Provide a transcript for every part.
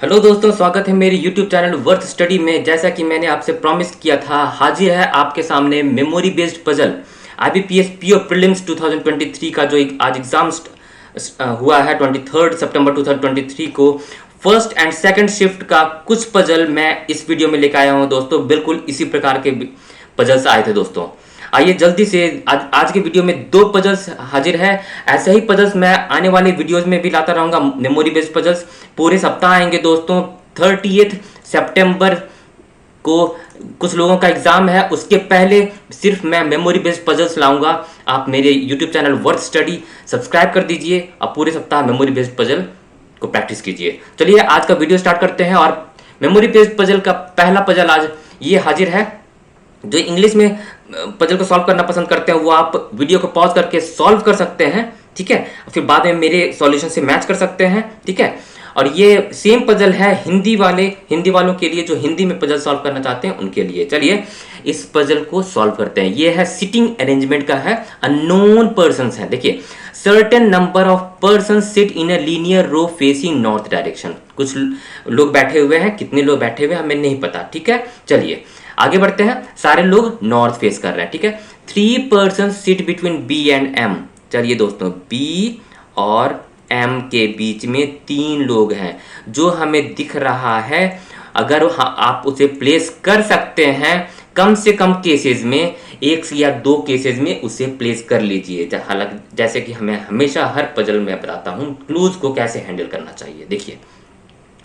Hello दोस्तों, स्वागत है मेरे YouTube चैनल वर्थ स्टडी में। जैसा कि मैंने आपसे प्रॉमिस किया था, हाजिर है आपके सामने memory based puzzle IBPS PO prelims 2023 का जो आज एग्जाम हुआ है 23 सितंबर 2023 को। फर्स्ट एंड सेकंड शिफ्ट का कुछ पजल मैं इस वीडियो में लेकर आया हूं दोस्तों। बिल्कुल इसी प्रकार के पजल्स आए थे दोस्तों। आइए जल्दी से आज के वीडियो में 2 पजल्स हाजिर है। ऐसे ही पजल्स मैं आने वाले वीडियोस में भी लाता रहूंगा। मेमोरी बेस्ड पजल्स पूरे सप्ताह आएंगे दोस्तों। 30 सितंबर को कुछ लोगों का एग्जाम है, उसके पहले सिर्फ मैं मेमोरी बेस्ड पजल्स लाऊंगा। आप मेरे YouTube channel worth study subscribe कर दीजिए और पूरे सप्ताह मेमोरी बेस्ड पजल को प्रैक्टिस कीजिए। चलिए आज का वीडियो स्टार्ट करते हैं। और मेमोरी बेस्ड पजल का पहला पजल आज ये हाजिर है। जो इंग्लिश में पजल को सॉल्व करना पसंद करते हैं वो आप वीडियो को पॉज करके सॉल्व कर सकते हैं, ठीक है। फिर बाद में मेरे सॉल्यूशन से मैच कर सकते हैं, ठीक है। और ये सेम पजल है हिंदी वालों के लिए जो हिंदी में पजल सॉल्व करना चाहते हैं उनके लिए। चलिए इस पजल को सॉल्व करते हैं। ये है सिटिंग अरेंजमेंट का है। अननोन पर्सन्स है। देखिए, certain number of person sit in a linear row facing north direction. कुछ लोग बैठे हुए हैं, कितने लोग बैठे हुए हैं हमें नहीं पता, ठीक है। चलिए आगे बढ़ते हैं। सारे लोग नॉर्थ फेस कर रहे हैं, ठीक है। 3 person sit between B and M। चलिए दोस्तों, B और M के बीच में 3 लोग हैं जो हमें दिख रहा है। अगर आप उसे प्लेस कर सकते हैं, कम से कम केसेस में 1 या 2 केसेस में उसे प्लेस कर लीजिए। हालांकि जैसे कि हमें हमेशा हर पजल में बताता हूं क्लूज को कैसे हैंडल करना चाहिए। देखिए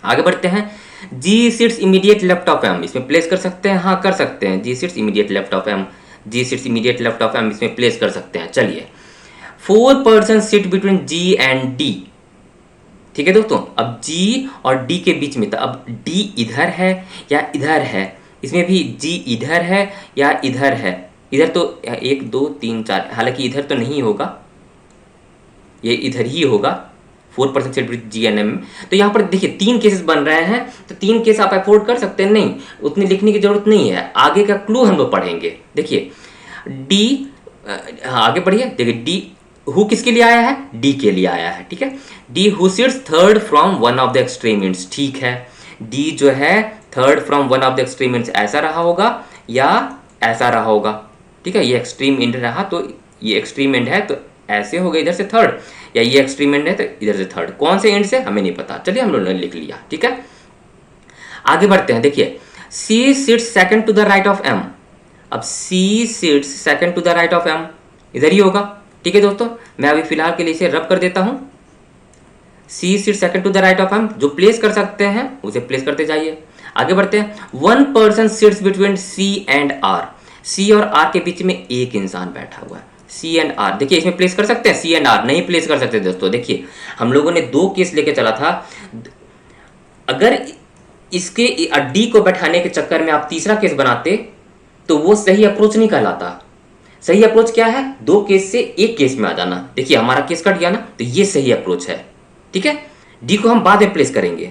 आगे बढ़ते हैं। G sits immediate left of M। इसमें प्लेस कर सकते हैं, हाँ कर सकते हैं। G sits immediate left of M, G sits immediate left of M इसमें प्लेस कर सकते हैं। चलिए 4 person sit between G and D, ठीक है दोस्तों। अब G और D के बीच में था। अब D इधर है या इधर है, इसमें भी G इधर है या इधर है। इधर तो 1 2 3 4, हालांकि इधर तो नहीं होगा, ये इधर ही होगा। 4% सेट विद GNM। तो यहाँ पर देखिए 3 केसेस बन रहे हैं, तो 3 केस आप अफोर्ड कर सकते हैं। नहीं, उतनी लिखने की जरूरत नहीं है, आगे का क्लू हम लोग पढ़ेंगे। देखिए D, आगे बढ़िए। देखिए D हु किसके लिए आया है? D के लिए आया है, ठीक है। D who sits third from one of the extreme ends, ठीक है। D जो है third from one of the extreme ends, ऐसा रहा होगा या ऐसा रहा होगा, ठीक है। ये एक्सट्रीम एंड रहा तो ये एक्सट्रीम एंड है तो ऐसे हो गए इधर से थर्ड, या ये एक्सट्रीम एंड है तो इधर से थर्ड। कौन से एंड से हमें नहीं पता। चलिए हम लोगों ने लिख लिया, ठीक है। आगे बढ़ते हैं। देखिए C sits second to the right of M। अब C sits second to the right of M, इधर ही होगा, ठीक है दोस्तों। मैं अभी फिलहाल के लिए इसे रब कर देता हूं। C sits second to the right of M, जो प्लेस कर सकते हैं उसे प्लेस करते जाइए। आगे बढ़ते हैं। 1 person sits between C and R। C और R के बीच में एक इंसान बैठा हुआ है। C एंड R, देखिए इसमें प्लेस कर सकते हैं। C एंड R नहीं प्लेस कर सकते दोस्तों। देखिए हम लोगों ने 2 केस लेके चला था। अगर इसके D को बैठाने के चक्कर में आप तीसरा केस बनाते तो वो सही अप्रोच नहीं कहलाता। सही अप्रोच क्या है? 2 केस से 1 केस में आ जाना। देखिए हमारा केस कट गया ना, तो ये सही अप्रोच है, ठीक है। D को हम बाद में प्लेस करेंगे।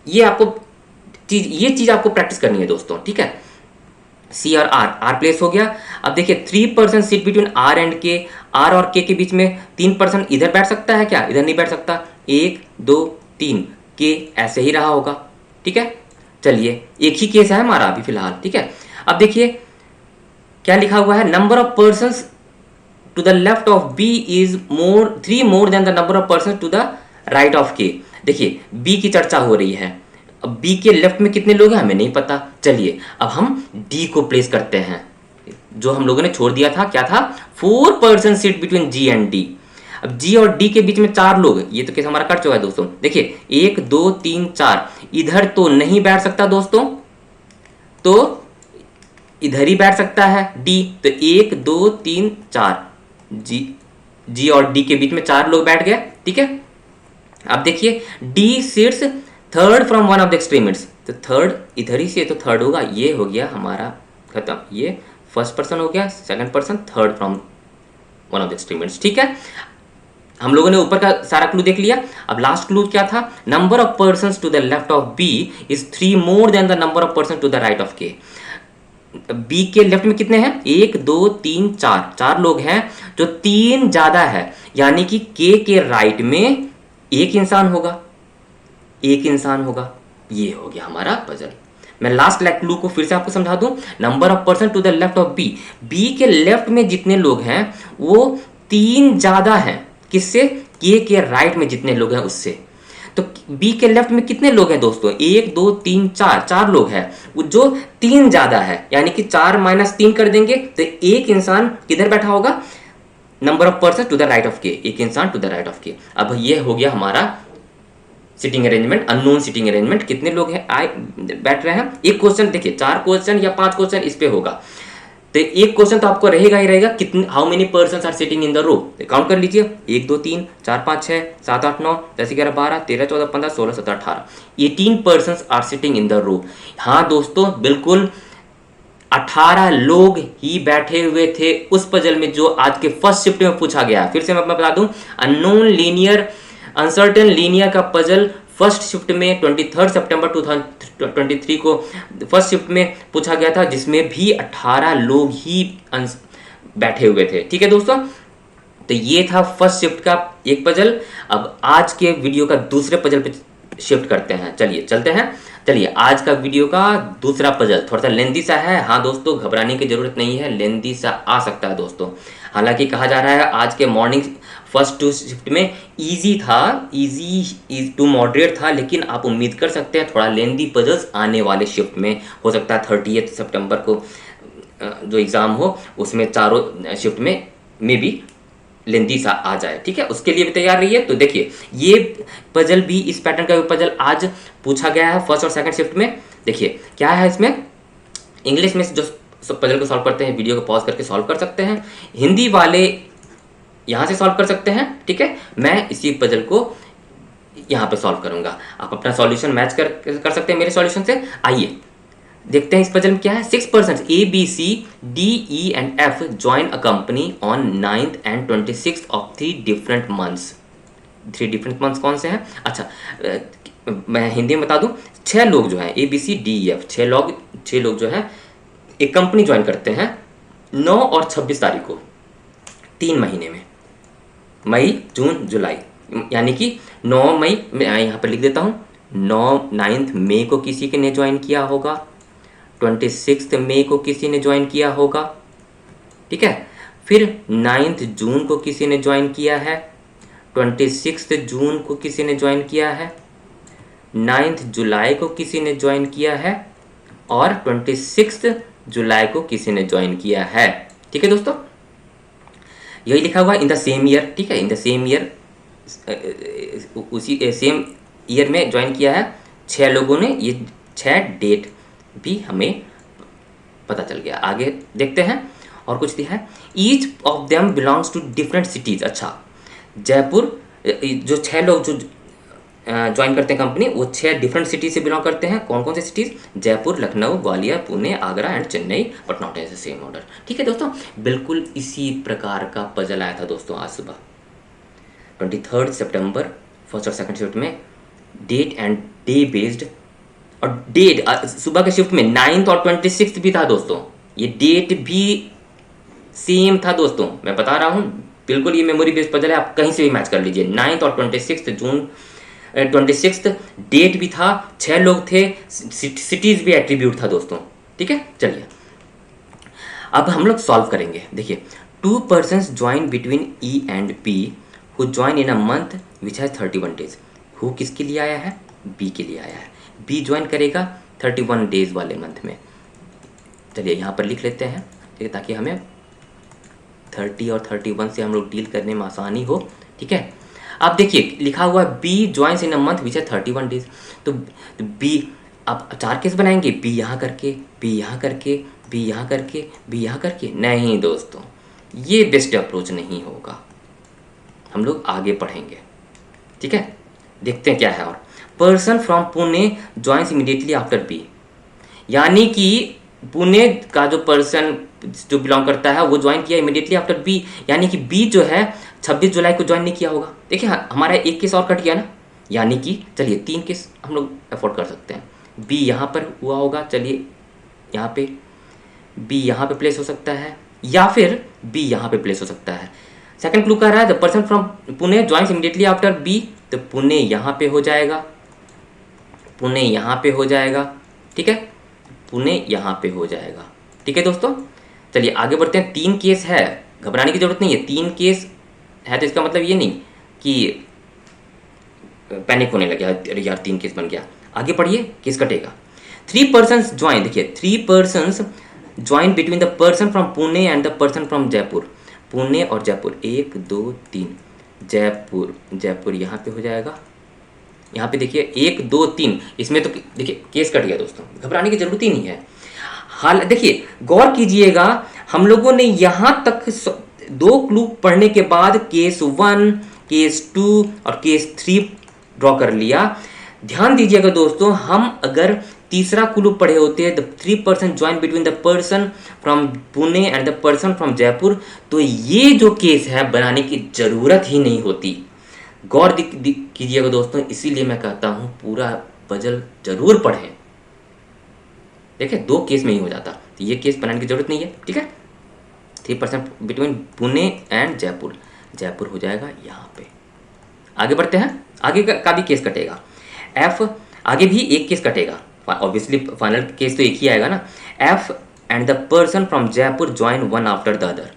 ये चीज आपको प्रैक्टिस करनी है दोस्तों, ठीक है। C और R प्लेस हो गया। अब देखिए 3 person sit between R and K। R और K के बीच में 3 पर्सन इधर बैठ सकता है क्या? इधर नहीं बैठ सकता। 1 2 3, K ऐसे ही रहा होगा, ठीक है। चलिए एक ही केस है हमारा अभी फिलहाल, ठीक है। अब देखिए क्या लिखा हुआ है। Number of person to the left of B is 3 more than the number of person to the right of K। देखिए B की चर्चा हो रही है। अब B के लेफ्ट में कितने लोग हैं हमें नहीं पता। चलिए अब हम D को प्लेस करते हैं। जो हम लोगों ने छोड़ दिया था क्या था? 4 person sit between G and D। अब G और D के बीच में 4 लोग, ये तो केस हमारा कट चुका है दोस्तों। देखिए 1 2 3 4, इधर तो नहीं बैठ सकता दोस्तों, तो इधर ही बैठ सकता है D। तो 1 2 3 4, G और D के बीच में 4 लोग बैठ गए, ठीक है। अब देखिए D sits third from one of the extremities. तो थर्ड इधर ही से तो थर्ड होगा। ये हो गया हमारा खत्म। ये फर्स्ट पर्सन हो गया, second person, third from one of the extremities, ठीक है। हम लोगों ने ऊपर का सारा क्लू देख लिया। अब लास्ट क्लू क्या था? Number of persons to the left of B is 3 more than the number of person to the right of K। B के लेफ्ट में कितने हैं? 1 2 3 4 लोग हैं, जो 3 ज्यादा है, यानी कि K के राइट में एक इंसान होगा, ये हो गया हमारा पजल। मैं लास्ट क्लू को फिर से आपको समझा दूं। Number of person to the left of B, B के लेफ्ट में जितने लोग हैं वो 3 ज्यादा हैं किससे, ए के राइट में जितने लोग हैं उससे। तो बी के लेफ्ट में कितने लोग हैं दोस्तों, 1 2 3 4, 4 लोग हैं, जो 3 ज्यादा है, यानी कि 4 माइनस 3 कर देंगे तो एक इंसान किधर बैठा होगा, number of person to the right of K, एक इंसान टू द राइट ऑफ के। अब ये हो गया हमारा sitting arrangement, unknown sitting arrangement, कितने लोग हैं आए बैठ रहे हैं। एक क्वेश्चन देखिए, 4 क्वेश्चन या 5 क्वेश्चन इस पे होगा, तो एक क्वेश्चन तो आपको रहेगा ही रहेगा, कितने, how many persons are sitting in the row, count कर लीजिए, 1 2 3 4 5 6 7 8 9 10 11 12 13 14 15 16 17 18, 18 persons are sitting in the row. हाँ दोस्तों, बिल्कुल 18 लोग ही बैठे हुए थे उस पजल में जो आज के फर्स्ट शिफ्ट में पूछा गया। फिर से मैं बता दूं, अननोन लीनियर अनसर्टेन लीनियर का पजल फर्स्ट शिफ्ट में 23 सितंबर 2023 को फर्स्ट शिफ्ट में पूछा गया था, जिसमें भी 18 लोग ही बैठे हुए थे। ठीक है दोस्तों, तो ये था फर्स्ट शिफ्ट का एक पजल। अब आज के वीडियो का दूसरे पजल पे शिफ्ट करते हैं, चलिए चलते हैं। चलिए, आज का वीडियो का दूसरा पजल थोड़ा सा लेंदी सा है। हाँ दोस्तों, घबराने की जरूरत नहीं है, लेंदी सा आ सकता है दोस्तों। हालांकि कहा जा रहा है आज के मॉर्निंग फर्स्ट 2 शिफ्ट में इजी था, इजी टू मॉडरेट था, लेकिन आप उम्मीद कर सकते हैं थोड़ा लेंदी पजल्स आने वाले शिफ्ट में हो सकता है। 30 सितंबर को जो एग्ज़ाम हो उसमें चारों शिफ्ट में भी लेंदी सा आ जाए। ठीक है, उसके लिए भी तैयार रहिए। तो देखिए, ये पजल भी, इस पैटर्न का पजल आज पूछा गया है फर्स्ट और सेकंड शिफ्ट में। देखिए क्या है इसमें, इंग्लिश में जो सब पजल को सॉल्व करते हैं वीडियो को पॉज करके सॉल्व कर सकते हैं, हिंदी वाले यहाँ से सॉल्व कर सकते हैं। ठीक है, मैं इसी पजल को यहाँ पे सॉल्व करूंगा, आप अपना सॉल्यूशन मैच कर सकते हैं मेरे सॉल्यूशन से। आइए देखते हैं इस पजल में क्या है। 6 persons A B C D E and F join a company on 9th and 26th of 3 different months। 3 different months कौन से हैं? अच्छा, मैं हिंदी में बता दूं, 6 लोग जो हैं A B C D E F, 6 लोग जो हैं एक कंपनी ज्वाइन करते हैं 9 और 26 तारीख को, 3 महीने में, मई जून जुलाई, यानी कि 9 मई, मैं यहाँ पर लिख देता हूँ, 9 मई को किसी ने ज्वाइन किया होगा, 26 मई को किसी ने ज्वाइन किया होगा। ठीक है, फिर 9 जून को किसी ने ज्वाइन किया है, 26 जून को किसी ने ज्वाइन किया है, 9 जुलाई को किसी ने ज्वाइन किया है, और 26 जुलाई को किसी ने ज्वाइन किया है। ठीक है दोस्तों, यही लिखा हुआ इन द सेम ईयर। ठीक है, इन द सेम ईयर, उसी सेम ईयर में ज्वाइन किया है 6 लोगों ने। ये 6 डेट भी हमें पता चल गया। आगे देखते हैं और कुछ दिया है, each of them belongs to different cities. अच्छा, जयपुर, जो 6 लोग जो ज्वाइन करते हैं कंपनी, वो 6 डिफरेंट सिटी से बिलोंग करते हैं। कौन कौन से cities? Jaipur, Lucknow, Gwalior, Pune, Agra and Chennai, but not as the same order. ठीक है दोस्तों, बिल्कुल इसी प्रकार का पजल आया था दोस्तों आज सुबह 23 सितंबर फर्स्ट और सेकंड शिफ्ट में, डेट एंड डे बेस्ड, और डेट सुबह के शिफ्ट में 9 और 26 भी था दोस्तों, ये डेट भी सेम था दोस्तों। मैं बता रहा हूँ, बिल्कुल ये मेमोरी बेस्ड पजल है, आप कहीं से भी मैच कर लीजिए। 9 और 26 जून, 26 डेट भी था, 6 लोग थे, सिटीज भी एट्रीब्यूट था दोस्तों। ठीक है, चलिए अब हम लोग सॉल्व करेंगे। देखिए, 2 persons join between E and B who join in a month which has 31 days. Who किसके लिए आया है? B के लिए आया है। B ज्वाइन करेगा 31 डेज वाले मंथ में। चलिए यहाँ पर लिख लेते हैं, ठीक है, ताकि हमें 30 और 31 से हम लोग डील करने में आसानी हो। ठीक है, आप देखिए लिखा हुआ है B joins in a month which है 31 डेज। तो B, आप 4 केस बनाएंगे, B यहाँ करके, B यहाँ करके, B यहाँ करके, B यहाँ करके। नहीं दोस्तों, ये बेस्ट अप्रोच नहीं होगा, हम लोग आगे पढ़ेंगे। ठीक है, देखते हैं क्या है। और person from Pune joins immediately after B, यानी कि पुणे का जो पर्सन जो बिलोंग करता है वो ज्वाइन किया इमीडिएटली आफ्टर B, यानी कि B जो है 26 जुलाई को ज्वाइन नहीं किया होगा। देखिए हमारा एक केस और कट गया ना, यानी कि चलिए 3 केस हम लोग अफोर्ड कर सकते हैं। B यहाँ पर हुआ होगा, चलिए यहाँ पे B यहाँ पे प्लेस हो सकता है, या फिर B यहाँ पे प्लेस हो सकता है। सेकंड क्लू कह रहा है the person from Pune joins immediately after B, तो पुणे यहाँ पे हो जाएगा। पुणे यहाँ पे हो जाएगा, ठीक है, पुणे यहाँ पे हो जाएगा, ठीक है दोस्तों। चलिए आगे बढ़ते हैं। 3 केस है, घबराने की जरूरत नहीं है, 3 केस है तो इसका मतलब ये नहीं कि पैनिक होने लगे, अरे यार 3 केस बन गया। आगे पढ़िए, केस कटेगा। 3 persons ज्वाइन, देखिए 3 persons join between the person from Pune and the person from Jaipur. Pune और जयपुर, 1 2 3, जयपुर, जयपुर यहाँ पे हो जाएगा। यहाँ पे देखिए 1 2 3, इसमें तो देखिए केस कट गया दोस्तों, घबराने की जरूरत ही नहीं है। हाल देखिए गौर कीजिएगा, हम लोगों ने यहाँ तक 2 क्लू पढ़ने के बाद केस 1, केस 2 और केस 3 ड्रॉ कर लिया। ध्यान दीजिएगा दोस्तों, हम अगर तीसरा क्लू पढ़े होते हैं, the 3 person join between the person from Pune and the person from Jaipur, तो ये जो केस है बनाने की जरूरत ही नहीं होती। गौर कीजिएगा दोस्तों, इसीलिए मैं कहता हूं पूरा पजल जरूर पढ़ें। देखिए 2 केस में ही हो जाता, तो ये केस बनाने की जरूरत नहीं है, ठीक है। 3 person between Pune and Jaipur, Jaipur हो जाएगा यहाँ पे। आगे बढ़ते हैं, आगे का भी केस कटेगा। एफ, आगे भी एक केस कटेगा, ऑब्वियसली फाइनल केस तो एक ही आएगा ना। F and the person from Jaipur join one after the other.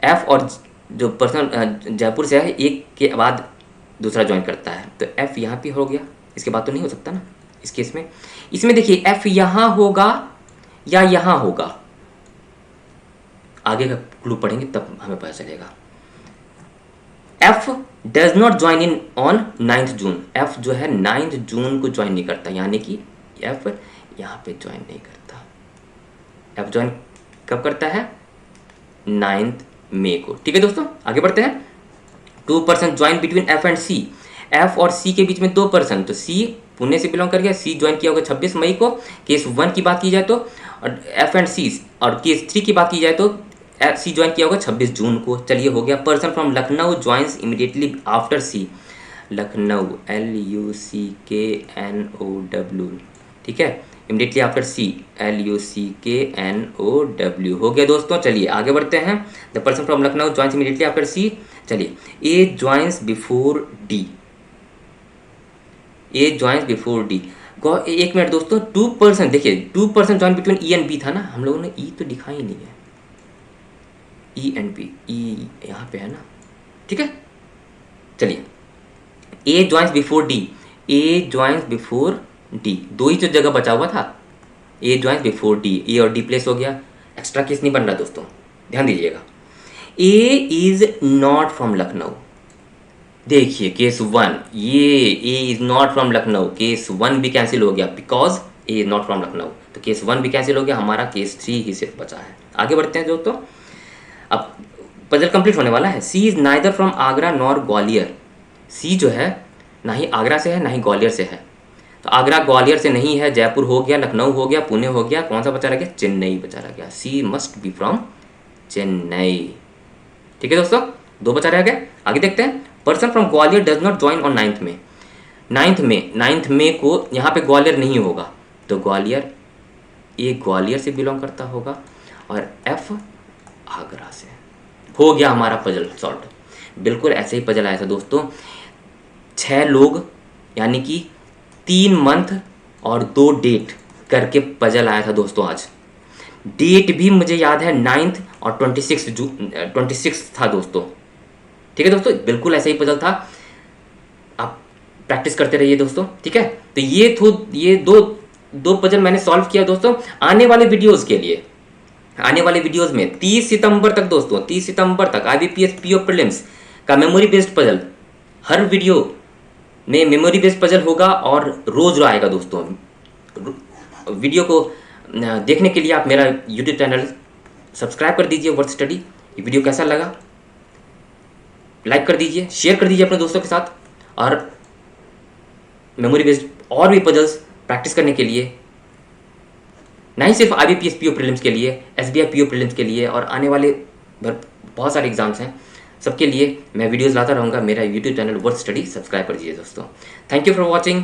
F और जो पर्सन जयपुर से है, एक के बाद दूसरा ज्वाइन करता है, तो एफ यहाँ पे हो गया, इसके बाद तो नहीं हो सकता ना इस केस में। इसमें देखिए एफ यहाँ होगा या यहाँ होगा, आगे का क्लू पढ़ेंगे तब हमें पता चलेगा। F does not join in on 9th June. F जो है 9th जून को ज्वाइन नहीं करता, यानी कि एफ यहाँ पे ज्वाइन नहीं करता। एफ ज्वाइन कब करता है? 9th मई को, ठीक है दोस्तों। आगे बढ़ते हैं। 2 person join between F and C. F और सी के बीच में 2 पर्सन, तो सी पुणे से बिलोंग कर गया, सी ज्वाइन किया होगा 26 मई को। केस 1 की बात की जाए तो, और एफ एंड सी, और केस 3 की बात की जाए तो सी ज्वाइन किया होगा 26 जून को। चलिए हो गया। Person from Lucknow joins immediately after C. Lucknow, LUCKNOW, ठीक है, इमीडिएटली आफ्टर सी, LUCKNOW हो गया दोस्तों। चलिए आगे बढ़ते हैं। The person from Lucknow joins immediately after C. चलिए A joins before D, A joins before D. एक मिनट दोस्तों, 2 पर्सन, देखिए 2 person join between E and B था ना, हम लोगों ने ई तो लिखा ही नहीं है, ई एंड बी, ई यहाँ पे है ना, ठीक है। चलिए A joins before D, A joins before D, 2 ही जो जगह बचा हुआ था, ए ज्वाइंस बिफोर डी, ए और डी प्लेस हो गया, एक्स्ट्रा केस नहीं बन रहा दोस्तों, ध्यान दीजिएगा। A is not from Lucknow, देखिए केस 1, ये A is not from Lucknow, case 1 भी कैंसिल हो गया because A is not from Lucknow, तो केस 1 भी कैंसिल हो गया, हमारा केस 3 ही सिर्फ बचा है। आगे बढ़ते हैं दोस्तों, अब पजल कंप्लीट होने वाला है। C is neither from Agra nor Gwalior. C जो है ना ही आगरा से है ना ही ग्वालियर से है, तो आगरा ग्वालियर से नहीं है, जयपुर हो गया, लखनऊ हो गया, पुणे हो गया, कौन सा बचा रह गया? चेन्नई बचा रह गया। सी मस्ट बी फ्रॉम चेन्नई, ठीक है दोस्तों, 2 बचा रह गए। आगे देखते हैं। Person from Gwalior does not join on 9th में। 9th में को यहाँ पे ग्वालियर नहीं होगा, तो ग्वालियर, ए ग्वालियर से बिलोंग करता होगा और एफ आगरा से। हो गया हमारा पजल सॉल्व। बिल्कुल ऐसे ही पजल आया था दोस्तों। 6 लोग यानी कि 3 मंथ और 2 डेट करके पजल आया था दोस्तों आज। डेट भी मुझे याद है 9th और 26 था दोस्तों, ठीक है दोस्तों, बिल्कुल ऐसा ही पजल था। आप प्रैक्टिस करते रहिए दोस्तों, ठीक है। तो ये दो पजल मैंने सॉल्व किया दोस्तों। आने वाले वीडियोस के लिए, आने वाले वीडियोस में 30 सितंबर तक दोस्तों, 30 सितंबर तक IBPS PO प्रीलिम्स का मेमोरी बेस्ड पजल, हर वीडियो में मेमोरी बेस्ड पजल होगा और रोज आएगा दोस्तों। वीडियो को देखने के लिए आप मेरा YouTube चैनल सब्सक्राइब कर दीजिए, वर्थ स्टडी। ये वीडियो कैसा लगा लाइक कर दीजिए, शेयर कर दीजिए अपने दोस्तों के साथ, और मेमोरी बेस्ड और भी पजल्स प्रैक्टिस करने के लिए, नहीं सिर्फ IBPS PO प्रीलिम्स के लिए, SBI PO प्रीलिम्स के लिए और आने वाले बहुत सारे एग्जाम्स हैं, सबके लिए मैं वीडियोस लाता रहूँगा। मेरा YouTube channel worth study subscribe कर दीजिए दोस्तों। Thank you for watching.